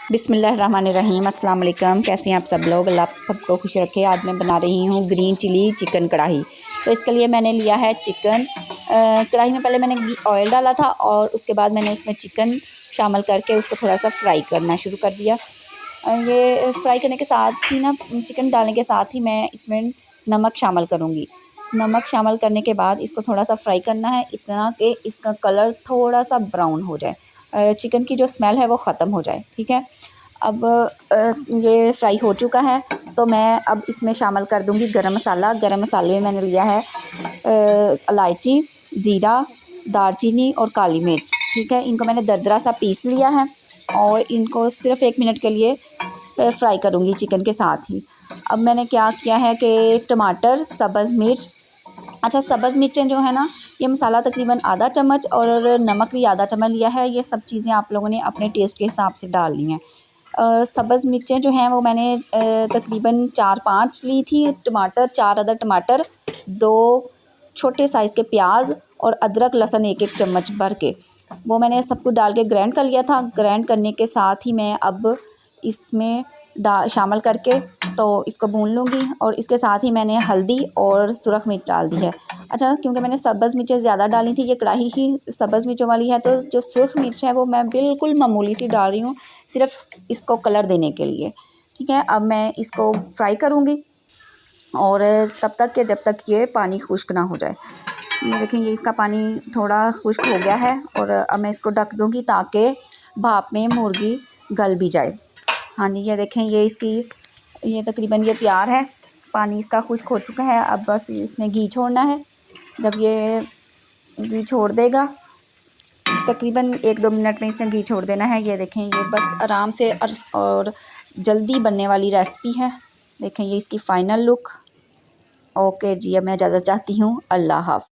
बिस्मिल्लाहिर्रहमानिर्रहीम अस्सलाम वालेकुम। कैसे हैं आप सब लोग? अल्लाह सबको खुश रखे। आज मैं बना रही हूँ ग्रीन चिली चिकन कढ़ाई। तो इसके लिए मैंने लिया है चिकन। कढ़ाई में पहले मैंने ऑयल डाला था और उसके बाद मैंने उसमें चिकन शामिल करके उसको थोड़ा सा फ्राई करना शुरू कर दिया। ये फ्राई करने के साथ ही ना, चिकन डालने के साथ ही मैं इसमें नमक शामिल करूँगी। नमक शामिल करने के बाद इसको थोड़ा सा फ्राई करना है, इतना कि इसका कलर थोड़ा सा ब्राउन हो जाए, चिकन की जो स्मेल है वो ख़त्म हो जाए। ठीक है, अब ये फ्राई हो चुका है तो मैं अब इसमें शामिल कर दूंगी गरम मसाला। गरम मसाले में मैंने लिया है इलायची, ज़ीरा, दालचीनी और काली मिर्च। ठीक है, इनको मैंने दरदरा सा पीस लिया है और इनको सिर्फ़ 1 मिनट के लिए फ्राई करूँगी चिकन के साथ ही। अब मैंने क्या किया है कि टमाटर, सब्ज़ मिर्च, अच्छा सब्ज़ मिर्चें जो है ना, ये मसाला तकरीबन आधा चम्मच और नमक भी आधा चम्मच लिया है। ये सब चीज़ें आप लोगों ने अपने टेस्ट के हिसाब से डालनी है। सब्ज़ मिर्चें जो हैं वो मैंने तकरीबन 4-5 ली थी। टमाटर 4 अदद टमाटर, 2 छोटे साइज़ के प्याज और अदरक लहसुन 1-1 चम्मच भर के, वो मैंने सब कुछ डाल के ग्राइंड कर लिया था। ग्राइंड करने के साथ ही मैं अब इसमें शामिल करके तो इसको भून लूँगी और इसके साथ ही मैंने हल्दी और सुरख मिर्च डाल दी है। अच्छा, क्योंकि मैंने सब्ज़ मिर्चें ज़्यादा डाली थी, ये कढ़ाई ही सब्ज़ मिर्चों वाली है, तो जो सुरख मिर्च है वो मैं बिल्कुल मामूली सी डाल रही हूँ, सिर्फ़ इसको कलर देने के लिए। ठीक है, अब मैं इसको फ्राई करूँगी और तब तक कि जब तक ये पानी खुश्क ना हो जाए। ये देखें, ये इसका पानी थोड़ा खुश्क हो गया है और अब मैं इसको ढक दूँगी ताकि भाप में मुर्गी गल भी जाए। हाँ जी, ये देखें, ये तकरीबन ये तैयार है। पानी इसका खुश्क हो चुका है। अब बस इसने घी छोड़ना है। जब ये घी छोड़ देगा, तकरीबन 1-2 मिनट में इसने घी छोड़ देना है। ये देखें, ये बस आराम से और जल्दी बनने वाली रेसिपी है। देखें, ये इसकी फ़ाइनल लुक। ओके जी, अब मैं इजाज़त चाहती हूँ। अल्लाह हाफ़िज़।